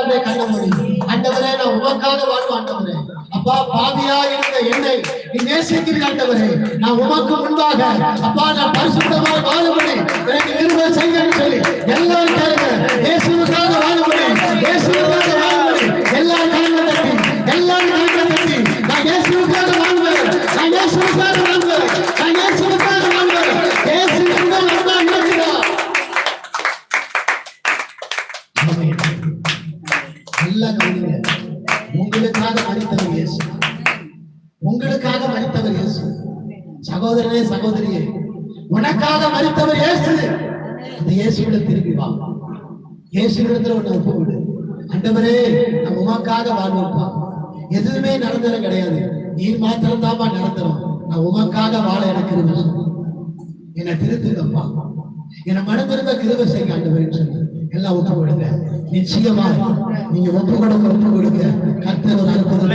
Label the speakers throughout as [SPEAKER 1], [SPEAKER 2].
[SPEAKER 1] அப்படியே கண்ண மூடி, ஆண்டவரே நான் உமக்காக வாழ்வு ஆண்டவரே. அப்பா பாவியா இருந்த என்னை நீ நேசிக்கிறீர் ஆண்டவரே. நான் உமக்கு முன்பாக அப்பா நான் பரிசுத்தமாக வாழும்படி எனக்கு கிருபை செய்யுங்கன்னு சொல்லி எல்லாரும் கேளுங்க. இயேசுவுக்காக வாழும்படி, இயேசுவுக்காக வாழும்படி எல்லாரும் கைகளை தட்டி, எல்லாரும் கைகளை தட்டி, நான் இயேசுவுக்காக வாழ்வேன், நான் இயேசுவுக்காக வாழ்வேன், நான் இயேசுவுக்காக வாழ்வேன். இயேசு எங்கள் அம்மா இருக்கிறார். எல்லாம் கவனிங்க. உங்களுக்காக மரித்தவர் இயேசு, உங்களுக்காக மரித்தவர் இயேசு. சகோதரனே சகோதரியே, உனக்காக மரித்தவர் இயேசு. அந்த இயேசுவிட திரும்பி வா. இயேசுவிடத்துல உன்னை ஒப்பு விடு. ஆண்டவரே நான் உமக்காக வாழ்வப்பா. எதுவுமே நிரந்தரம் கிடையாது, நீர் மாத்திரம் தான்ப்பா நிரந்தரம். நான் உமக்காக வாழ எனக்கு என்னை திருத்துங்கப்பா, என்னை மனம் திரும்ப கிருபை செய்ய ஆண்டவரேன்னு சொல்லி எல்லாம் ஒப்பு கொடுங்க. நிச்சயமா நீங்க ஒப்பு கொடுக்க கர்த்தர் ஒரு அற்புதம்.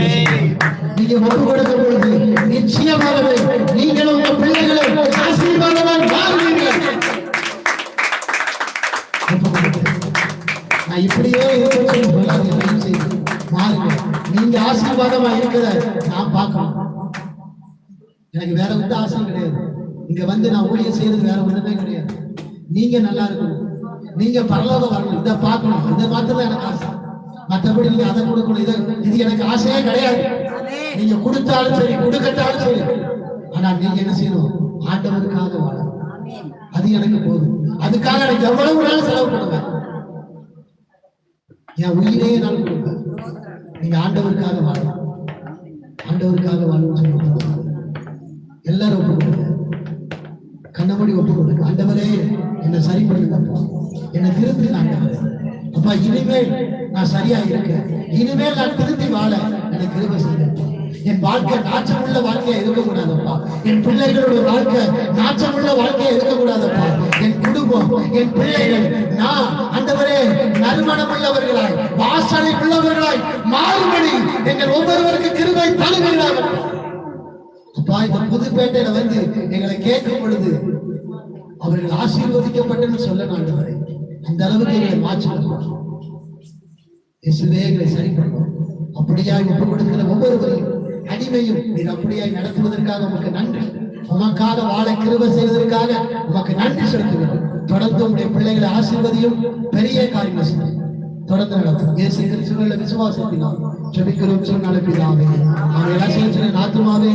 [SPEAKER 1] நீங்க ஒப்பு கொடுக்க பொழுது நிச்சயமாகவே நீங்களும் உங்க பிள்ளைகளும் ஆசீர்வாதமாக மாறுவீங்க. நான் இப்படியே மாறுங்க. நீங்க ஆசீர்வாதமா இருக்கிற நான் பார்க்கணும். எனக்கு வேற எந்த ஆசையும் கிடையாது. இங்க வந்து நான் ஊழியம் செய்யறது வேற ஒண்ணுமே கிடையாது. நீங்க நல்லா இருக்கணும், நீங்க பரலோகம் வரணும், இதை பார்க்கணும். இதை மாத்திரம் எனக்கு ஆசை. மற்றபடி நீங்க அதை கொடுக்கணும், இது எனக்கு ஆசையே கிடையாது. நீங்க கொடுத்தாலும் சரி, கொடுக்கட்டாலும் சரி, ஆனா நீங்க என்ன செய்யணும்? ஆண்டவருக்காக வாழணும். அது எனக்கு போதும். அதுக்காக எனக்கு எவ்வளவு நாள் செலவு பண்ணுவேன், என் உயிரே நான் கொடுப்பேன். நீங்க ஆண்டவருக்காக வாழணும், ஆண்டவருக்காக வாழணும் சொல்லுங்க. எல்லாரும் ஒப்பு கொடுங்க, கண்ணமடி ஒப்பு கொடுங்க. ஆண்டவரே என்னை சரி பண்ணுங்க, என்னை திருப்பி ஆண்டவரே. அப்பா இனிமேல் நான் சரியா இருக்கேன், இனிமேல் நான் திருப்பி வாழ எனக்கு கிருபை செய்யுங்க. என் வாழ்க்கை நாச்சமுள்ள வாழ்க்கையா இருக்கக்கூடாதப்பா. என் பிள்ளைகளுடைய வாழ்க்கை நாச்சமுள்ள வாழ்க்கையா இருக்கக்கூடாதப்பா. என் குடும்பம், என் பிள்ளைகள், நான் ஆண்டவரே நறுமணம் உள்ளவர்களாய், வாசனை உள்ளவர்களாய் மாறுபடி எங்கள் ஒவ்வொருவருக்கு கிருபை தருகிறார். அப்பா இந்த புதுப்பேட்டையில வந்து எங்களை கேட்கும் பொழுது அவர்கள் ஆசீர்வதிக்கப்பட்டு சொல்ல ஆண்டவரே அந்த அளவுக்கு எங்களை மாற்றணும், எங்களை சரி பண்ணுவோம். அப்படியாய் ஒப்பு கொடுக்கிற ஒவ்வொருவரையும் அடிமையும் நீர் அப்படியாய் நடத்துவதற்காக உமக்கு நன்றி. உமக்காக வாழ கிருபை செய்வதற்காக உமக்கு நன்றி செலுத்துகிறோம். தொடர்ந்து உங்களுடைய பிள்ளைகளை ஆசீர்வதியும், பெரிய காரியங்கள் செய்யும். தொடர்ந்து நடத்தும். இயேசு கிறிஸ்துவின் விசுவாசத்தினால் ஜெபிக்கிறோம் சொன்ன பிதாவே. ஆமென். ஆத்துமாவே